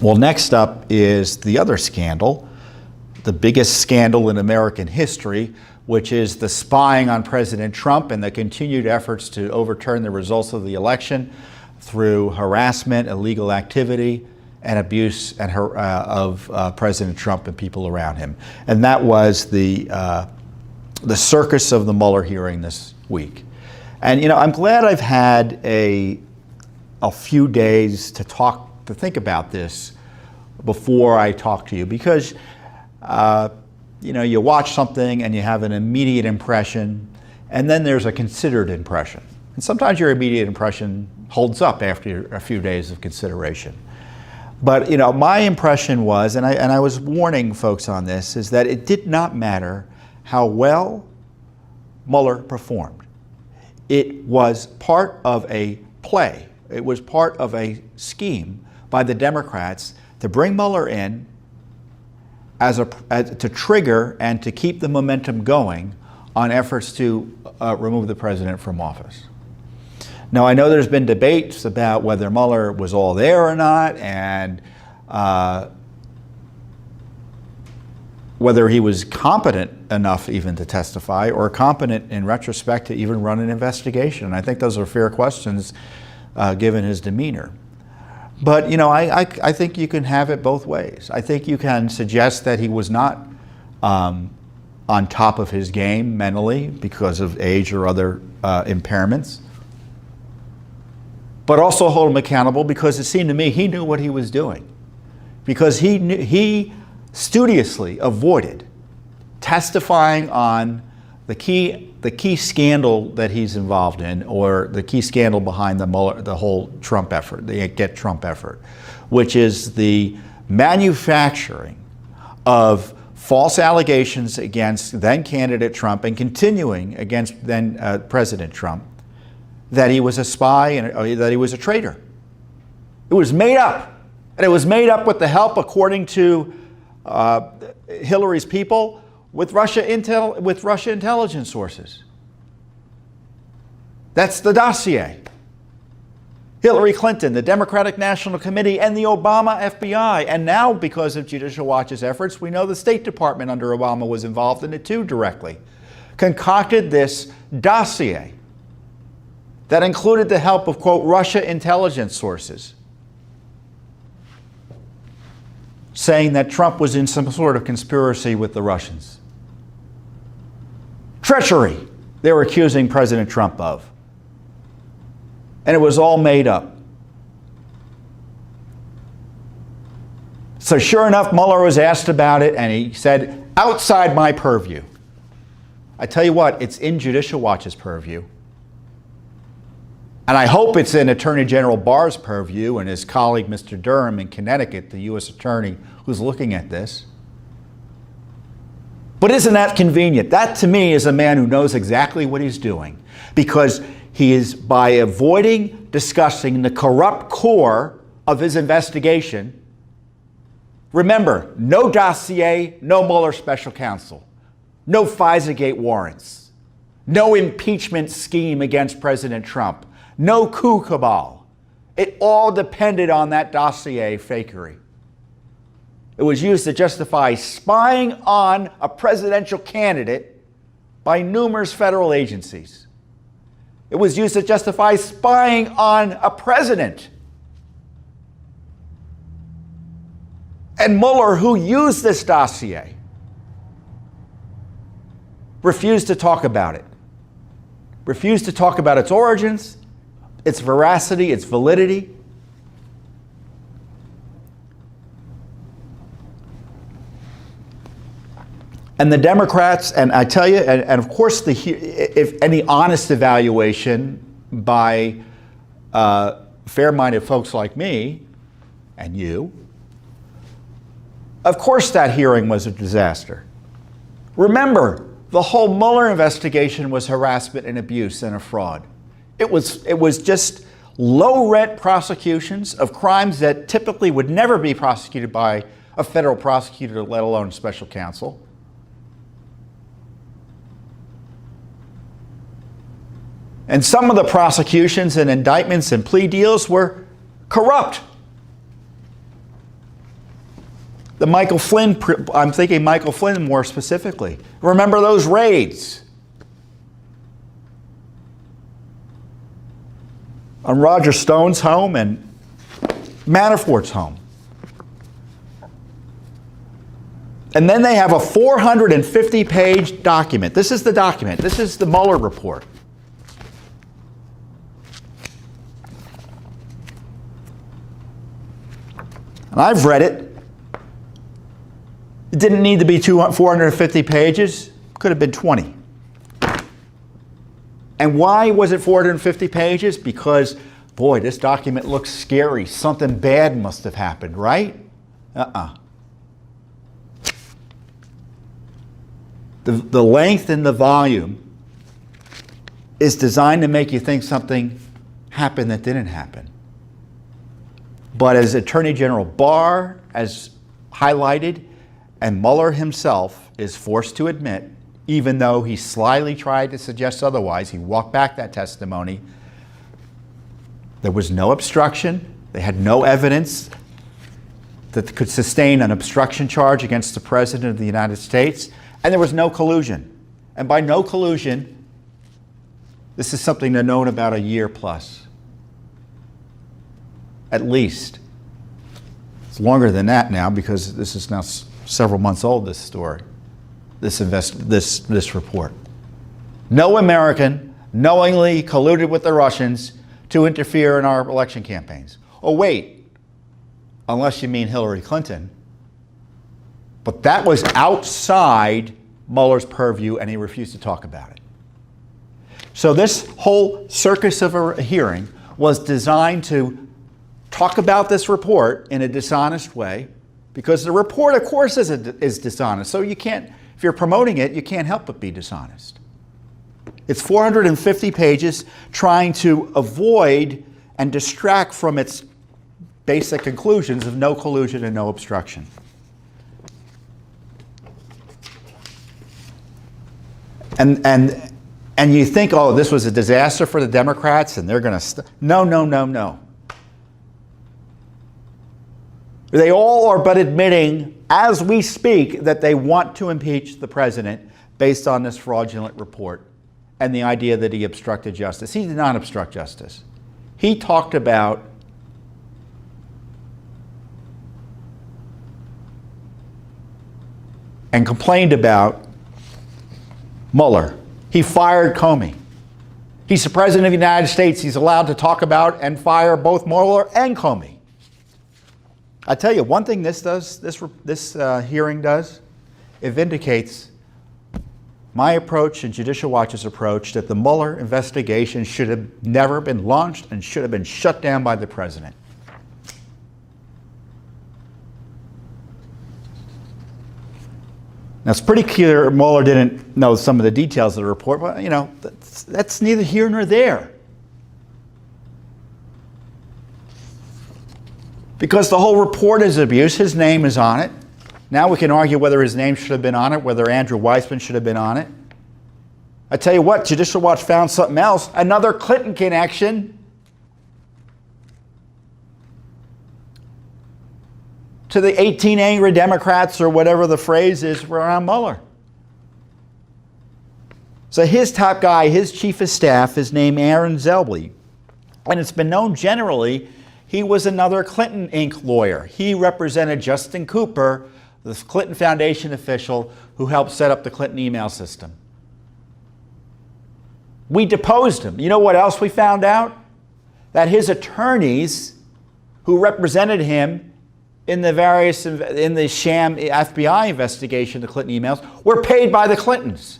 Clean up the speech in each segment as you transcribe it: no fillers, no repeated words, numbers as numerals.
Well, next up is the other scandal, the biggest scandal in American history, which is the spying on President Trump and the continued efforts to overturn the results of the election through harassment, illegal activity, and abuse of President Trump and people around him. And that was the circus of the Mueller hearing this week. And I'm glad I've had a few days to think about this before I talk to you, because you watch something and you have an immediate impression, and then there's a considered impression. And sometimes your immediate impression holds up after a few days of consideration. But my impression was, and I was warning folks on this, is that it did not matter how well Mueller performed. It was part of a play. It was part of a scheme by the Democrats to bring Mueller in to trigger and to keep the momentum going on efforts to remove the president from office. Now, I know there's been debates about whether Mueller was all there or not, and whether he was competent enough even to testify, or competent in retrospect to even run an investigation. And I think those are fair questions given his demeanor. But I think you can have it both ways. I think you can suggest that he was not on top of his game mentally because of age or other impairments, but also hold him accountable because it seemed to me he knew what he was doing, because he studiously avoided testifying on the key scandal that he's involved in, or the key scandal behind the whole Trump effort, the Get Trump effort, which is the manufacturing of false allegations against then candidate Trump and continuing against then President Trump, that he was a spy and that he was a traitor. It was made up, and it was made up with the help, according to Hillary's people, with Russia intelligence sources. That's the dossier. Hillary Clinton, the Democratic National Committee, and the Obama FBI. And now, because of Judicial Watch's efforts, we know the State Department under Obama was involved in it too directly, concocted this dossier that included the help of, quote, Russia intelligence sources, saying that Trump was in some sort of conspiracy with the Russians. Treachery, they were accusing President Trump of. And it was all made up. So sure enough, Mueller was asked about it, and he said, outside my purview. I tell you what, it's in Judicial Watch's purview. And I hope it's in Attorney General Barr's purview and his colleague, Mr. Durham in Connecticut, the U.S. attorney who's looking at this. But isn't that convenient? That, to me, is a man who knows exactly what he's doing, because he is, by avoiding discussing the corrupt core of his investigation. Remember, no dossier, no Mueller special counsel, no FISA-gate warrants, no impeachment scheme against President Trump, no coup cabal. It all depended on that dossier fakery. It was used to justify spying on a presidential candidate by numerous federal agencies. It was used to justify spying on a president. And Mueller, who used this dossier, refused to talk about it. Refused to talk about its origins, its veracity, its validity. And the Democrats, and I tell you, and of course, if any honest evaluation by fair-minded folks like me and you, of course that hearing was a disaster. Remember, the whole Mueller investigation was harassment and abuse and a fraud. It was just low-rent prosecutions of crimes that typically would never be prosecuted by a federal prosecutor, let alone a special counsel. And some of the prosecutions and indictments and plea deals were corrupt. The Michael Flynn, I'm thinking Michael Flynn more specifically. Remember those raids on Roger Stone's home and Manafort's home. And then they have a 450-page document. This is the document. This is the Mueller report. And I've read it. It didn't need to be 450 pages. Could have been 20. And why was it 450 pages? Because, boy, this document looks scary. Something bad must have happened, right? The length and the volume is designed to make you think something happened that didn't happen. But as Attorney General Barr has highlighted, and Mueller himself is forced to admit, even though he slyly tried to suggest otherwise, he walked back that testimony, there was no obstruction. They had no evidence that could sustain an obstruction charge against the President of the United States, and there was no collusion. And by no collusion, this is something they've known about a year plus. At least. It's longer than that now because this is now several months old, this story, this report. No American knowingly colluded with the Russians to interfere in our election campaigns. Oh, wait, unless you mean Hillary Clinton. But that was outside Mueller's purview, and he refused to talk about it. So this whole circus of a hearing was designed to talk about this report in a dishonest way, because the report, of course, is dishonest. So you can't, if you're promoting it, you can't help but be dishonest. It's 450 pages trying to avoid and distract from its basic conclusions of no collusion and no obstruction. And you think, oh, this was a disaster for the Democrats and they're going to... No, no, no, no. They all are but admitting, as we speak, that they want to impeach the president based on this fraudulent report and the idea that he obstructed justice. He did not obstruct justice. He talked about and complained about Mueller. He fired Comey. He's the President of the United States. He's allowed to talk about and fire both Mueller and Comey. I tell you, one thing this hearing does, it vindicates my approach and Judicial Watch's approach that the Mueller investigation should have never been launched and should have been shut down by the president. Now, it's pretty clear Mueller didn't know some of the details of the report, but, you know, that's neither here nor there. Because the whole report is abuse. His name is on it. Now we can argue whether his name should have been on it, whether Andrew Weissman should have been on it. I tell you what, Judicial Watch found something else, another Clinton connection to the 18 angry Democrats, or whatever the phrase is, around Mueller. So his top guy, his chief of staff, is named Aaron Zelby. And it's been known generally he was another Clinton Inc. lawyer. He represented Justin Cooper, the Clinton Foundation official who helped set up the Clinton email system. We deposed him. You know what else we found out? That his attorneys who represented him in the sham FBI investigation, the Clinton emails, were paid by the Clintons.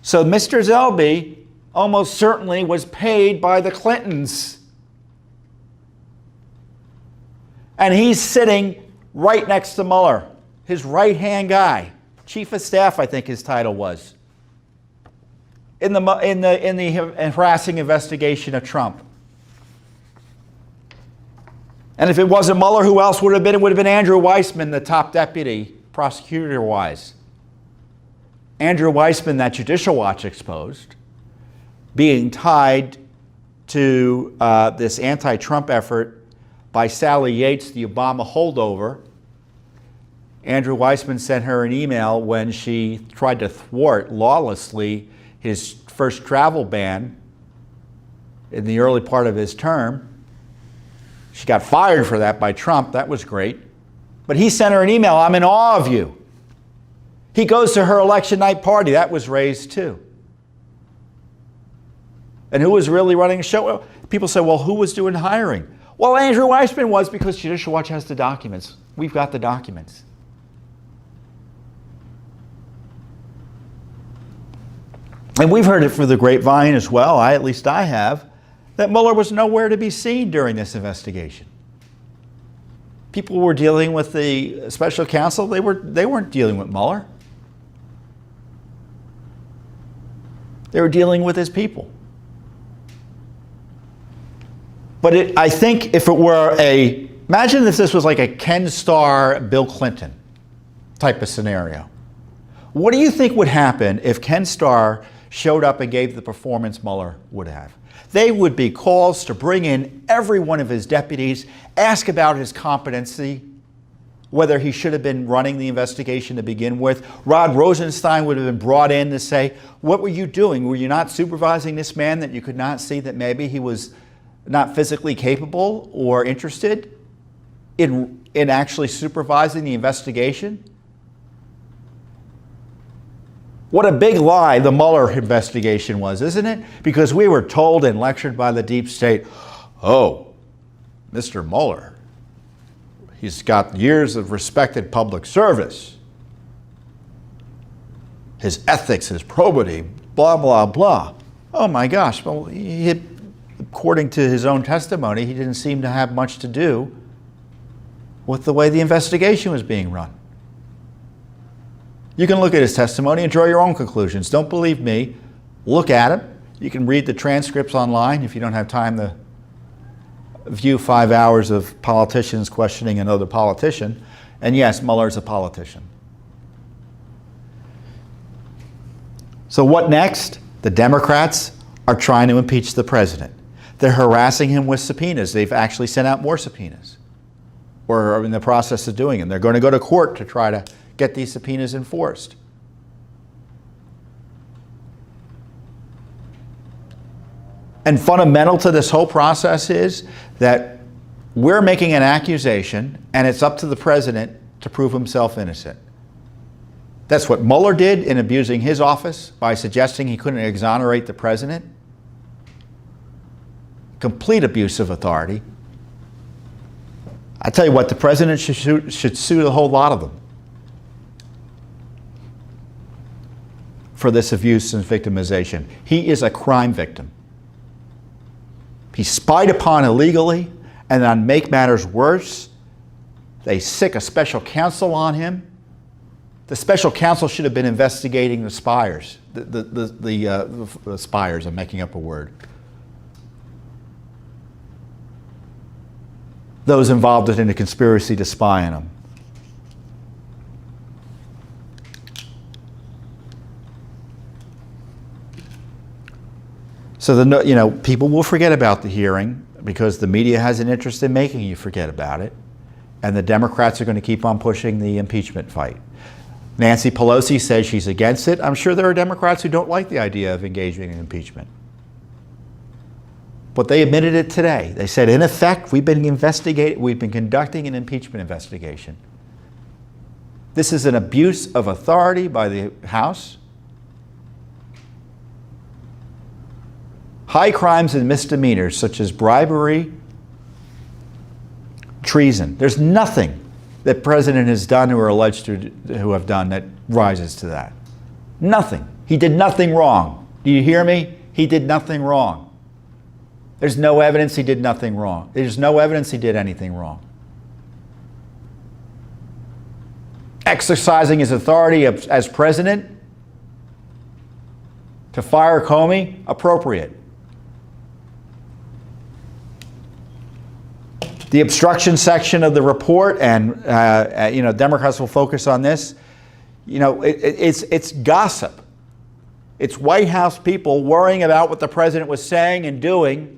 So Mr. Zelby almost certainly was paid by the Clintons. And he's sitting right next to Mueller, his right-hand guy, chief of staff, I think his title was, in the harassing investigation of Trump. And if it wasn't Mueller, who else would have been? It would have been Andrew Weissman, the top deputy, prosecutor-wise. Andrew Weissman, that Judicial Watch exposed, being tied to this anti-Trump effort by Sally Yates, the Obama holdover, Andrew Weissman sent her an email when she tried to thwart lawlessly his first travel ban in the early part of his term. She got fired for that by Trump. That was great. But he sent her an email, "I'm in awe of you." He goes to her election night party. That was raised too. And who was really running the show? Well, people say, well, who was doing hiring? Well, Andrew Weissman was, because Judicial Watch has the documents. We've got the documents. And we've heard it through the grapevine as well, at least I have, that Mueller was nowhere to be seen during this investigation. People were dealing with the special counsel. They weren't dealing with Mueller. They were dealing with his people. But I think if it were imagine if this was like a Ken Starr, Bill Clinton type of scenario. What do you think would happen if Ken Starr showed up and gave the performance Mueller would have? They would be calls to bring in every one of his deputies, ask about his competency, whether he should have been running the investigation to begin with. Rod Rosenstein would have been brought in to say, what were you doing? Were you not supervising this man that you could not see that maybe he was not physically capable or interested in actually supervising the investigation? What a big lie the Mueller investigation was, isn't it? Because we were told and lectured by the deep state, oh, Mr. Mueller, he's got years of respected public service. His ethics, his probity, blah, blah, blah. Oh my gosh, well, according to his own testimony, he didn't seem to have much to do with the way the investigation was being run. You can look at his testimony and draw your own conclusions. Don't believe me. Look at him. You can read the transcripts online if you don't have time to view 5 hours of politicians questioning another politician. And yes, Mueller's a politician. So what next? The Democrats are trying to impeach the president. They're harassing him with subpoenas. They've actually sent out more subpoenas, or are in the process of doing them. They're going to go to court to try to get these subpoenas enforced. And fundamental to this whole process is that we're making an accusation, and it's up to the president to prove himself innocent. That's what Mueller did in abusing his office by suggesting he couldn't exonerate the president. Complete abuse of authority. I tell you what, the president should sue a whole lot of them for this abuse and victimization. He is a crime victim. He's spied upon illegally, and on make matters worse, they sick a special counsel on him. The special counsel should have been investigating the spies. The spies, I'm making up a word. Those involved in a conspiracy to spy on him. So people will forget about the hearing because the media has an interest in making you forget about it, and the Democrats are going to keep on pushing the impeachment fight. Nancy Pelosi says she's against it. I'm sure there are Democrats who don't like the idea of engaging in impeachment. But they admitted it today. They said, in effect, we've been conducting an impeachment investigation. This is an abuse of authority by the House. High crimes and misdemeanors such as bribery, treason. There's nothing that the president has done or alleged to have done that rises to that. Nothing. He did nothing wrong. Do you hear me? He did nothing wrong. There's no evidence he did nothing wrong. There's no evidence he did anything wrong. Exercising his authority as president to fire Comey, appropriate. The obstruction section of the report, and Democrats will focus on this. It's gossip. It's White House people worrying about what the president was saying and doing,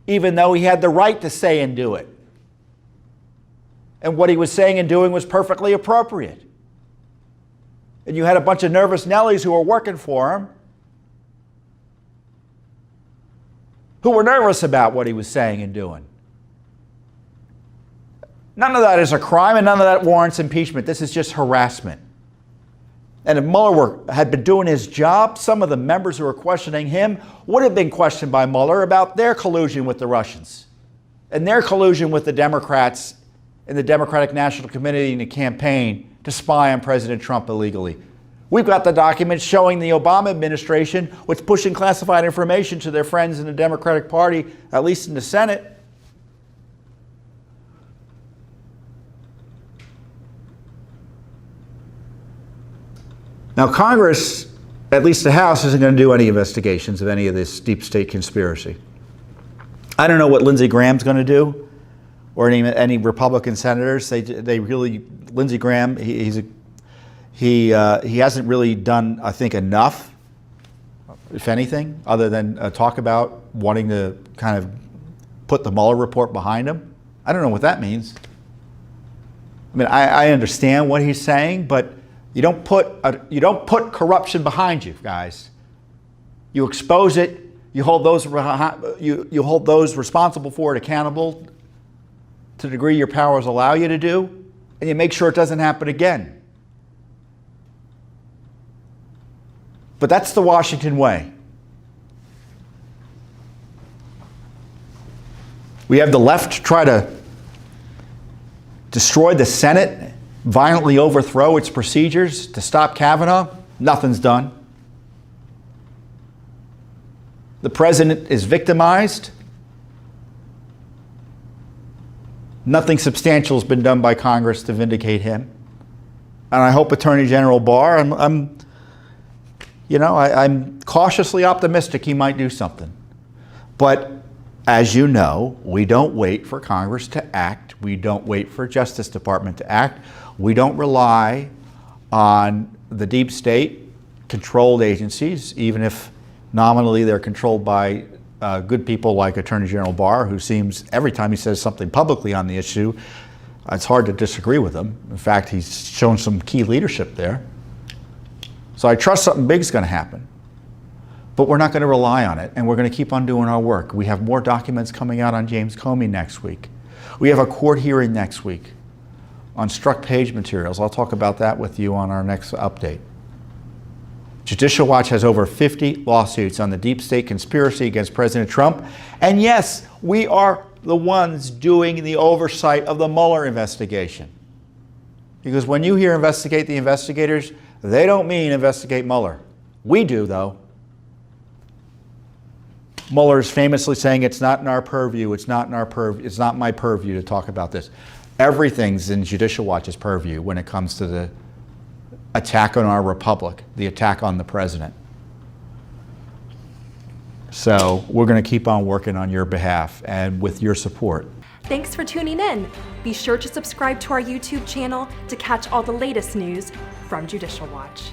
even though he had the right to say and do it. and what he was saying and doing was perfectly appropriate. And you had a bunch of nervous Nellies who were working for him, who were nervous about what he was saying and doing. None of that is a crime, and none of that warrants impeachment. This is just harassment. And if Mueller had been doing his job, some of the members who were questioning him would have been questioned by Mueller about their collusion with the Russians and their collusion with the Democrats in the Democratic National Committee and the campaign to spy on President Trump illegally. We've got the documents showing the Obama administration was pushing classified information to their friends in the Democratic Party, at least in the Senate. Now, Congress, at least the House, isn't going to do any investigations of any of this deep state conspiracy. I don't know what Lindsey Graham's going to do, or any Republican senators. They really, Lindsey Graham, he hasn't really done, I think, enough, if anything, other than talk about wanting to kind of put the Mueller report behind him. I don't know what that means. I mean, I understand what he's saying, but you don't put corruption behind you, guys. You expose it. You hold those you hold those responsible for it accountable to the degree your powers allow you to do, and you make sure it doesn't happen again. But that's the Washington way. We have the left try to destroy the Senate, violently overthrow its procedures to stop Kavanaugh. Nothing's done. The president is victimized. Nothing substantial has been done by Congress to vindicate him. And I hope Attorney General Barr, I'm cautiously optimistic he might do something. But as you know, we don't wait for Congress to act. We don't wait for Justice Department to act. We don't rely on the deep state controlled agencies, even if nominally they're controlled by good people like Attorney General Barr, who seems, every time he says something publicly on the issue, it's hard to disagree with him. In fact, he's shown some key leadership there. So I trust something big is going to happen. But we're not going to rely on it, and we're going to keep on doing our work. We have more documents coming out on James Comey next week. We have a court hearing next week on struck page materials. I'll talk about that with you on our next update. Judicial Watch has over 50 lawsuits on the deep state conspiracy against President Trump. And yes, we are the ones doing the oversight of the Mueller investigation. Because when you hear investigate the investigators, they don't mean investigate Mueller. We do, though. Mueller is famously saying it's not in our purview, it's not my purview to talk about this. Everything's in Judicial Watch's purview when it comes to the attack on our republic, the attack on the president. So we're going to keep on working on your behalf and with your support. Thanks for tuning in. Be sure to subscribe to our YouTube channel to catch all the latest news from Judicial Watch.